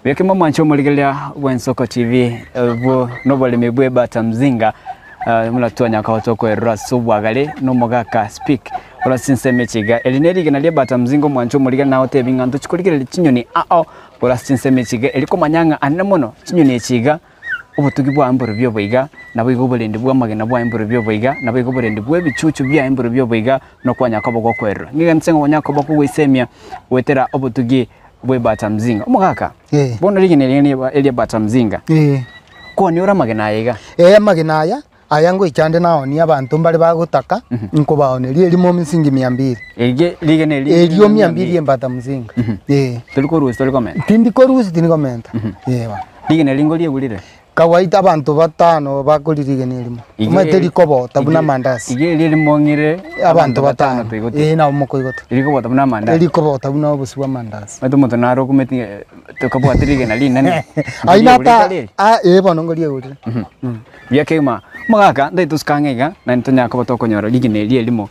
Weke mama ncho muligelia Wensoko TV bo nobole mebwe bata mzinga mula tuanya kwa toko erra subwagale no mogaka speak ola sinseme chiga elineri ginalie bata mzingo mwancho muliga na hote binganto chikuligele chinyoni ola sinseme chiga eliko manyanga anamono chinyoni chiga ubutugi bwa mboro byo boiga nabo igobole bwa magena bwa mboro byo boiga nabo igobole bwa bichuchu bya mboro byo boiga no kwanya kwa boko kwerra ngiga nsengo wanyako bako gwisemia wetera ubutugi bwe bata mzinga omugaka bono ligene elie bata mzinga Okoni ora magena iga. Maginaya aya ngoichande nao ni abantu mbali bagutaka nkubaonerie elimo misingi 200 Ege ligene elio 200 embata mzinga Tuliko comment. tindi komenta yewa Ligene lingolie gulire. kawaita abantu batano bakulirigene elimo materi kobota buna mandasi Ige lilimo ngire abantu batano tuigote. na umoko igote Iliko bota buna manda. elikobota buna obusiwa mandasi Matu moto naro kumeti tukabwa tirigena linane. ainata bono ngolie gulire Biakema magaka ndaituskangega na ntonya ko batokonyora ligene limo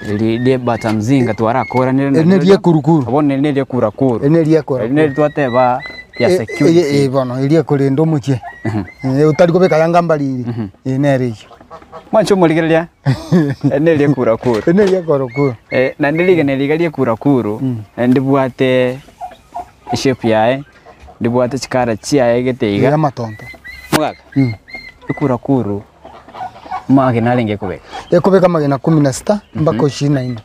Li bata mzinga twara kora nelie kurukuru abone nelie kurakuru nelie kora nelie twateba ya security bono elie kulindo muche utari kubeka yanga mbali nere Mwancho muligeria nelie kurakuru nelie kurakuru na nelige ligalie kurakuru ndibwate shape yae ndibwate chikara chiaye geteiga ya matonto mugaka kurakuru magena lenge kubeka ekubeka magena 16 mpaka 24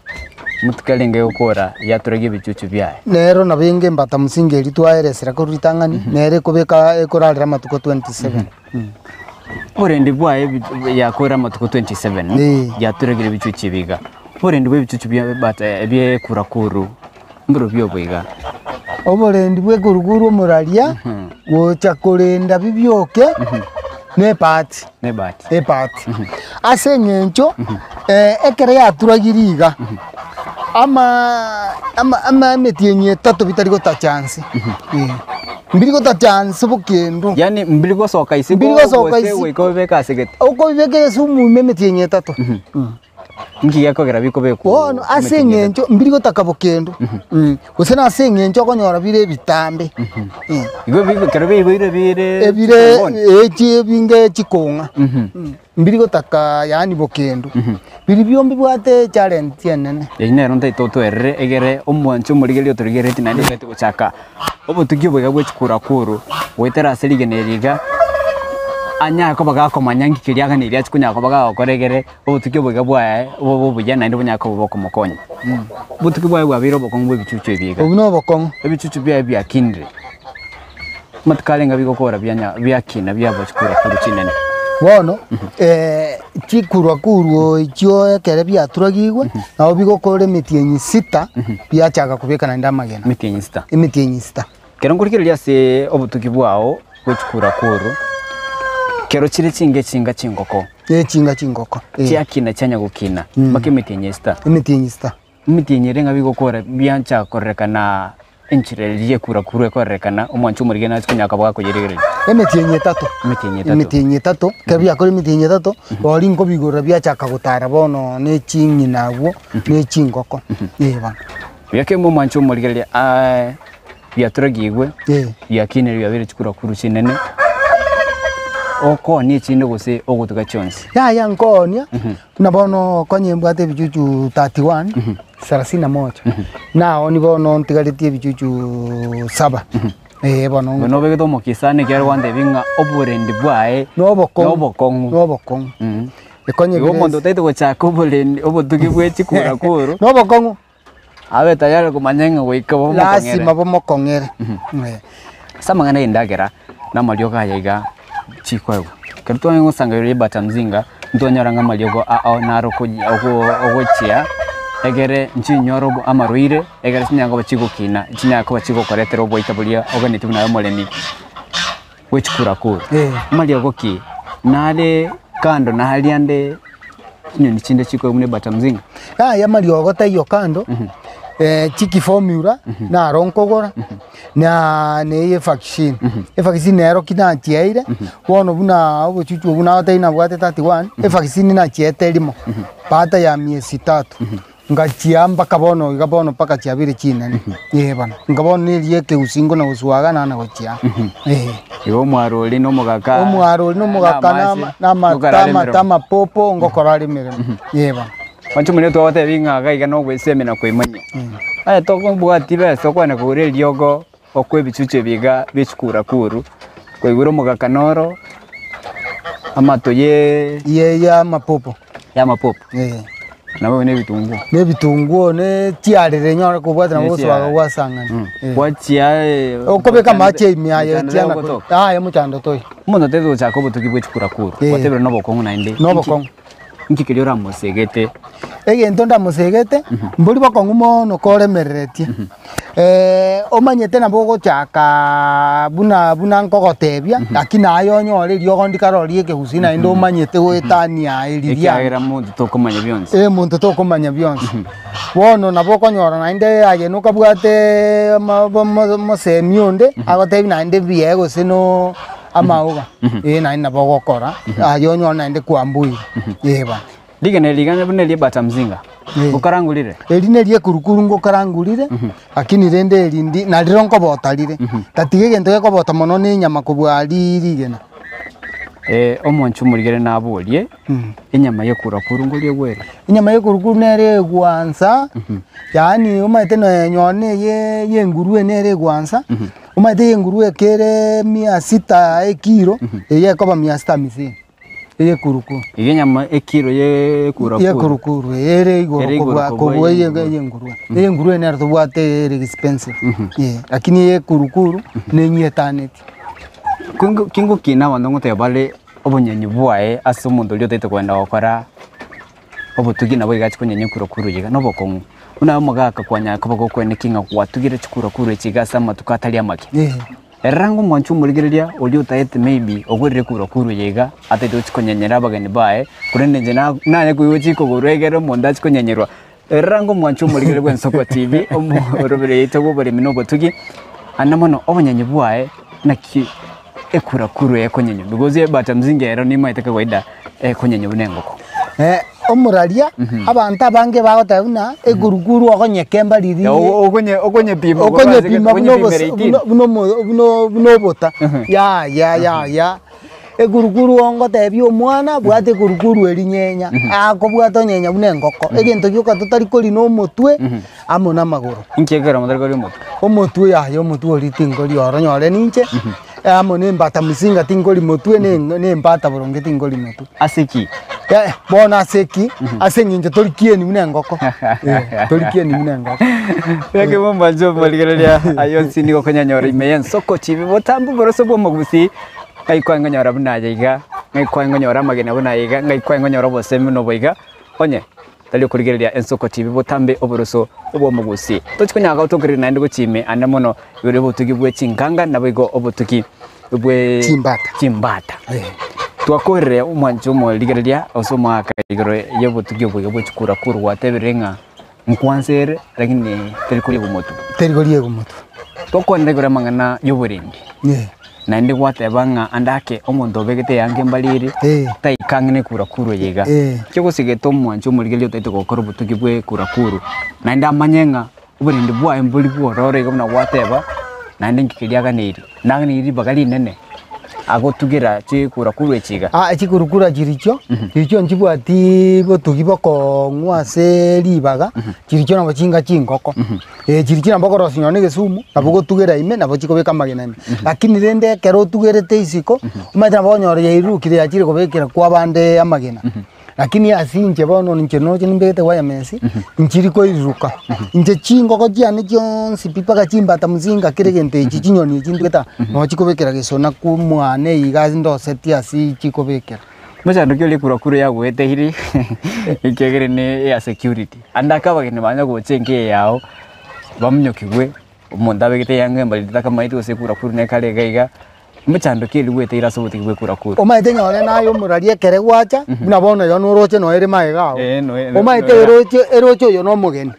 mutukalenge ukora yaturege bichuchu byaye nero na binge mbata musinge litwaeresera ko ritangani nere kubeka ekoralira matuko 27 ore ndibwaye yakora matuko 27 yaturege bichuchu biga ore ndibwe bichuchu bya bata bye kurakuru mbiro byo bwiga obore ndibwe kuruguru muralia gocha kurinda bibyoke ne party ase ngencho ekere yaturagiriga ama metienye tato bitari gota chance mbiri gota chance bukendo yani mbiri gosoka isi ko beka segete uko beke sumu metienye tato ngi yakogera biko beku wono ase ngencho mbiri gota kabukendo usena ase ngencho konyora bire bitambe igo biko kerabe bire echi binge chikonga mbiri gotaka yani bukendo biri byombi bwate challenge yenene yine ronta itoto erre egere omwancho murigerio turigereti nandi gete guchaka obutugi bwega bwechikurakuru wetera aserigene riga anya ko bagako manyangi kiriaga ni riachi kunya ko bagago koregere obutugi bwega bwae obubuya nandi bunyako buboko mokonye butugi bwae bwabiro bokongo bichuchu ebiga obuno bokongo ebichuchu bya kindre matkalenga bigokora byakina byabachikurakuru chinene bono chikurakuru icho ekere byaturagigwe nao bigokore mitienyi 6 byachaga kubeka na ndamagena mitienyi 6 kero ngurikiria se obutugi bwao bwechikurakuru kero chiri chinga chingoko chingoko chiakina chanya gukina make mitienyi 6 mitienyi renga bigokora byancha korekana enchireliye kurakuru ekorekana omwancho murigena chikunyaka bwa kuyiregerera emitienyi 3 kabya kore emitienyi 3 ori ngo bigora byachaka gutara bono ne chingi nawo ne chingoko yeba yake mu mwancho murigeria byaturagigwe yakine byabire chikurakuru chinene oko ni chinde gose ogutuka chonse ya nkonia nabono konyembwate bichuchu 31 31 nao ni bono ntigaritie bichuchu 7 bono bege tomo kisane kyaro wande binga oburendi bwae no bokongo ekonye go mondo taito gochaka oburendi obutugi bwechikurakuru no bokongo abe tayari kumanyenga goika bo lazima bomokongere samangana indagera na malioka yaiga chikwago kerto ngo sangere bata mzinga ndonyara nga maliogo naro ogochia egere nchinyorobo amaruire egere sinyango bachigukina chinyako bachigukoretero boitabulia oganiti na molemi wechikurakuru maliogo ki nale kando na haliande nyoni chinde chiko mune bata mzinga ya maliogo tayo kando chiki formula na ronkogora na ne vaccine vaccine nero kina chiaire wono buna obuchuchu buna taina bwate 31 vaccine na chiete limo pata ya miezi 3 ngachiamba kabono igabono paka chiabire chinene yebana ngabono nilieke usingo na uswaga na gochia igo mwaroli no mugaka na matama popo ngokorari mere yebana wancho mune to wate binga gaiga no gweseme na kwimanya aya toko bwati beso kwana kure lyogo okwe bichuche biga bichikurakuru kwiguro mugakanoro amato ye ya mapopo nabo ne bitungu ne bitungu ne tiarire nyora kubwata na boso wasangana kwachia okobeka mache imyaye tiana ya muchando toy muno tezo chako butuki bwe chukurakuru watebera no bokongo na inde no bokongo nkikiri ora musegete egento ndamosegete mburi bokongo mono koremereretie omanyete nabo gochaka buna nkogotebia lakini ayo nyore riogondi karori ekehusina inde omanyete goetania eriria era muntu tokomanya byonse muntu tokomanya byonse bono nabo konyora na inde ayenuka bwate mosemionde agotebi na inde biego sino amauga na ina bogokora ayo nyona inde kwambui yeba ligane bune libata mzinga ukarangulire erine rie kurukuru ngokarangulire lakini rende erindi na rironko botarire tatige gento gekobota mono ni nyama kubwari rigena omonchu murigere naborie inyama yekurakuru ngorie gwere inyama yekurakuru nere gwanza yani umaite no nyone ye nguruwe nere gwanza umaite ye nguruwe kere 600 ekiro eye koba 600 misini eye kurukuru ige nyama ekiro ye kurukuru ere igoro kubwa ye nguruwe nere tubwate ere expensive lakini ye kurukuru nenyetaneti kingo kina wando ngote bale obonyenyi bwae ase omonto lyo tete kwenda gokora obutugi nabo igachi konyenye kurukuru yiga no bokongo una mogaka kwanya kabako kwene kinga kwatugire chikurukuru ekigasa matukatali amake erango mwanchu murigereria oli utaete maybe ogwerire kurukuru yiga atete chikonyenyera bagani bae kurende je nanye kuyochi kogorwegero monda chikonyenyerwa erango mwanchu murigere bwa Nsoko TV omorobere yitego bari minobo tugi anamono obonyenyi bwae naki ekurakuru ekonyenyo bigoze bata mzingero ni maite kawaida ekonyenyo bunengoko omuraria abantu abange bagotabuna eguruguru okonyekemba riri okonye pimo buno bota ya eguruguru ongotebi omwana bwate eguruguru erinyenya akobwata onyenya bunengoko egento gioka tutari kori no motwe amo na magoro nkegera motari kori omotwe ya omotwe oritingori oronyore ninche amo ne mbata musinga tingoli motwe ne mbata boronge tingoli motwe aseki bona aseki asenginje torikieni munengoko torikieni munengoko yake bomba jo maligereria ayo sini ko kanyanyora imeyen Nsoko TV botambu boroso bomagusi ngaikwanga nyora bunayiga ngaikwanga nyora magena bunayiga ngaikwanga nyora bosemi no boiga onye tali kurigereria Nsoko TV botambe oboroso obomagusi tochikonya ga tokiri nande go chime anamono yore botugi bwe chinkanga nabigo obotugi bwe chimbata twakorere umwancho mo ligereria osoma akaigoro yobotugi bwe chikurakuru wateberenga nkwansere lakini tali kuriye gumotu tokonde gore mangana yoborindi na ndi gwatebanga andake omonto begete yange mbaliri taikangne kurakuru yiga kyo sigeto mwancho muligelio tete gokora butugi bwe kurakuru na ndi amanyenga uburindi bwa embuli bwo rore gomna gwateba na ndi ngikiriaga niri nagni bagali nene agotugira chi kurakuru echiga chikurukura chiricho nchibwati botugi boko ngwase libaga chiricho nabo chinga chingoko chiricho nabo korosinywa ne gesumu nabo gotugira ime nabo chikobeka magena lakini rende kero tugerete isiko umaita bonyore yairukire achire kobekera kwa bande amagena lakini asinje bono ninche no chimbete waya mesi nchiri ko iruka nje chingoko cyane cyonsi pipaka chimbata muzinga kiregente iki chinyoni chindweta no chikobekera gesona kumwane igazi ndoseti asi chikobekera Machando kyo kurakuru ya gwete hiri ikegere ne ya security andaka bagene banya go chenge yao bamnyokigwe umuntu abegete yange mbalita kama ito se kurakuru ne kale gaiga Machando kyo gwete ira sobuti gwe kurakuru omaite nyore nayo murarie kere gwacha munabona yo noroche no ere maegao omaite eroche yo no mugeni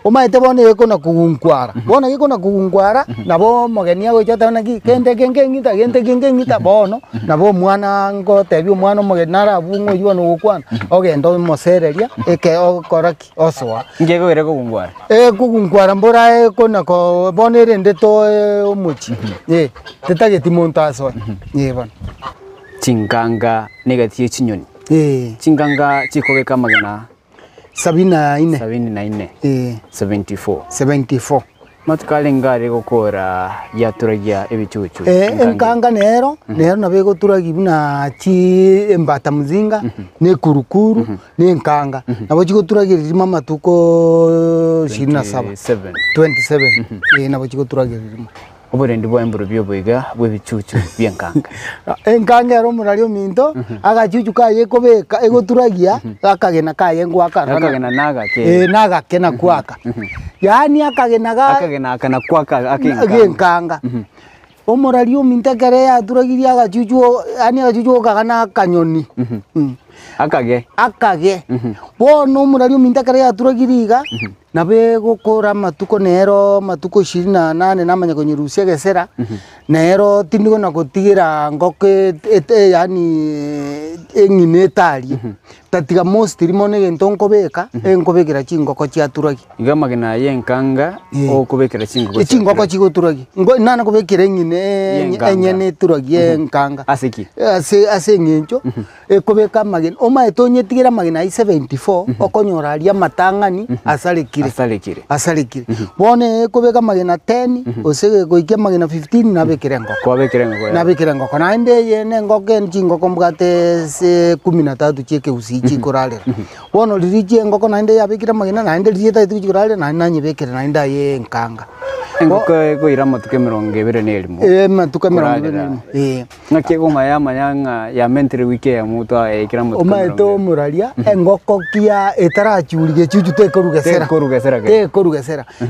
omaite bone yeko na kugunkwara bona yeko na kugunkwara nabo mugeni ago chata na kende ngita bono nabo mwana ngo tebi mwana mugeni nara bungo yo no gukwana ogendo mosereria eke okoraki oswa ngego ere kugunkwara kugunkwara mbora eko na ko bone rende to omuchi tetageti montaso yeba chinganga negative chinyoni chinganga chikobeka magana 74 74 matukale ngari gukora yaturagia ebichuchu enkanga nero nabo turagi buna chi embata muzinga ne kurukuru ne enkanga nabo chigoturagiririma matuko 27 nabo chigoturagiririma oburendi bwa emburu byobuiga bwebichuchu byenkanga enkanga ero murario minto agachuchu kaye kobeka egoturagia akagena kaye ngwaka akagena nagake nagake nakwaka yani akagena akana kwaka akenkanga omurario minto kere yaturagiria agachuchu yani agachuchu kagana kanyoni akage bono omurario minto kere yaturagiriga nabe gukora matuko nero matuko 28 namanya konyirusia gesera nero tindigo na gotigira ngoke yani enginetari tatiga mostly mone gentonko beka enkobekera chingoko chiaturagi igamagena yenkanga okubekera chingoko chigoturagi nana kobekera engine enyene turagi enkanga aseki ase ngencho ekobeka magena omaetonye tigira magena 74 okonyora aria matangani asarekire bone ekobeka magena 10 osege goikia magena 15 nabekere ngoko naende yene ngoke chingoko mbugate 13 chekeusi chikorarera bono ririchie ngoko naende yabekire magena naende ririeta chikorarera naende nanyebekere naende ye enkanga engoko goira matuke 27 matuke 27 ngake goma ya manyanga ya mentre wike ya mutu ekira matuke omaeto muraria engoko kia etarachurige chuchu tekorugesera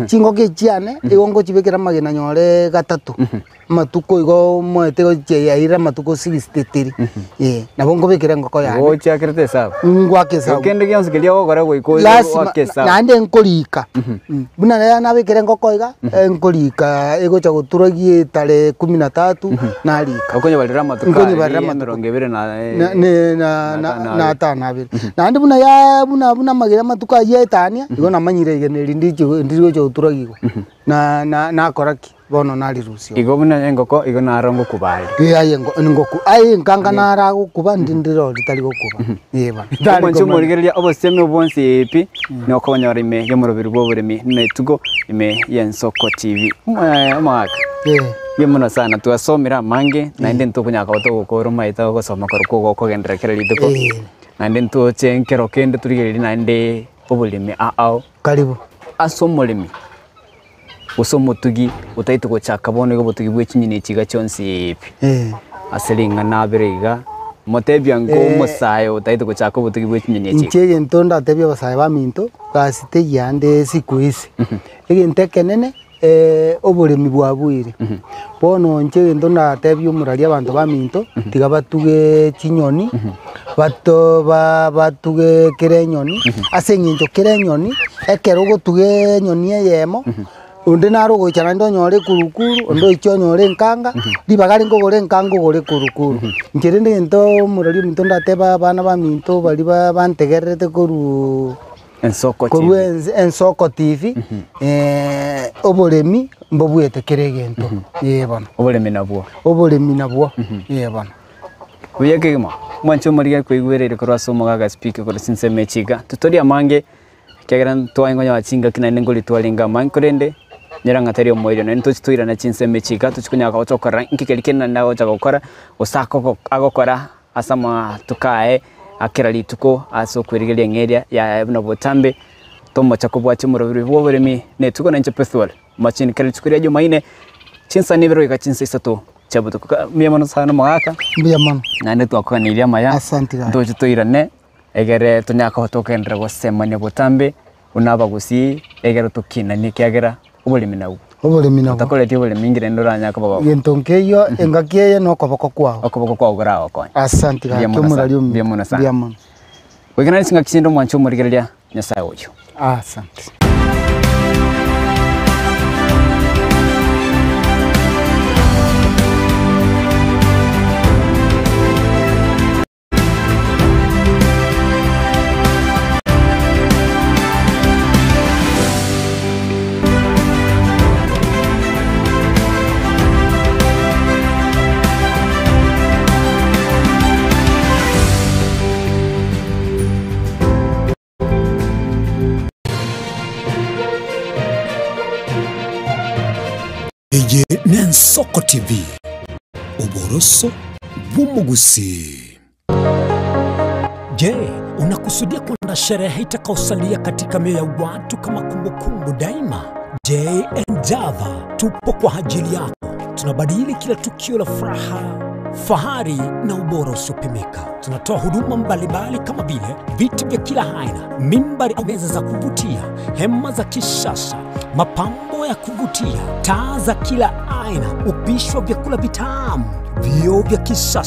chingoke chiane igongo chibekera magena nyore gatatu matuko igo moete goche yaira matuko 63 nabo ngobekera ngoko ya go chiakirete sabu ngwake sabu kende kionse kelia gokora goiko akesa nande nkolika buna ya nabekera ngoko iga nkolika egocha goturagie tare 13 nalika okonye balira matuko nkonye balira matuko na tanabire nande buna magera matuko ayetania igo namanyire igeneri ndigo cho turagigo na koraki bono nari rusio igo buna engoko igo narongo kubali ngoku enkanga nara gukuba ndindiro ritari gukuba bana mwancho murigeria oboseme bonse epi no konyora ime yomurubiri bwoburemi netugo ime yensoko TV mwaka yemuna sana tuasomera mange naende ntukunyaka otogokoro maita gosoma koruko gokogendera kera lituko naende ntuchenkero kende turigereri naende obulimi karibu asomolimi usomutugi utaito gochaka bono gobutugi bwechinyine chiga chonse epi aselinga nabiriga motebya ngo musayo utaito gochaka obutugi bwechinyine chiga nchege ntonda tebya basaye baminto gasite yande siku isi egente kenene obulimi bwabwire bono nchege ntonda tebya omuraria abantu baminto tiga batuge chinyoni batuge kerenyoni ase nginjo kerenyoni ekero gotuge nyoni eyemo onde naro goichana ndonyore kurukuru ondo ichonyore enkanga dibagari ngogore enkanga gore kurukuru ncherende gento murari minto ndateba bana baminto bali bantegererete koru ensoko TV oboremi mbobwete kere gento bana oboremi nabwo bana uyekegema mwancho muriga kwigwerere korwasomo gaga speak kora sinseme chiga tutoria mange kegera twaingonya wachinga kinane ngoli twalinga mankorende nyaranga tari omoiro nento chitwira na chinseme chiga tuchikunya ka otokora nkikelikena na ocha gukora usako agokora asama tukae akira lituko aso kwirigelia ngeria ya buna botambe tomo chakobwache murubiri bwoburemi netuko na nchepethwal machini kali chukuria jumaine chinsa nibero ikachinsa isato chabutuka miyamono sana magaka miyamono nane twakoniria maya asante ga ndo chitwirane egere tunyaka hotokendera gosemania botambe unaba gusi egere tukina nikiagera obulimi nawo takoletie obulimi ngire ndoranyaka baba yentonkeyo engakiye no koboko kwao grao kwa asante ga kumurario biamono sana wegana singa kisindo mwancho murigeria nyasaye oyo asante. Nensoko TV, uboroso bw'umugusi. Je, unakusudia kuandaa sherehe itakayosalia katika mioyo ya watu kama kumbukumbu daima? J&Java tupo kwa ajili yako. Tunabadili kila tukio la furaha, fahari na ubora usiopimika. Tunatoa huduma mbalimbali kama vile viti vya kila aina, mimbari au meza za kuvutia, hema za kisasa, mapambo ya kuvutia, taa za kila aina, upishi wa vyakula vitamu, vioo vya kisasa,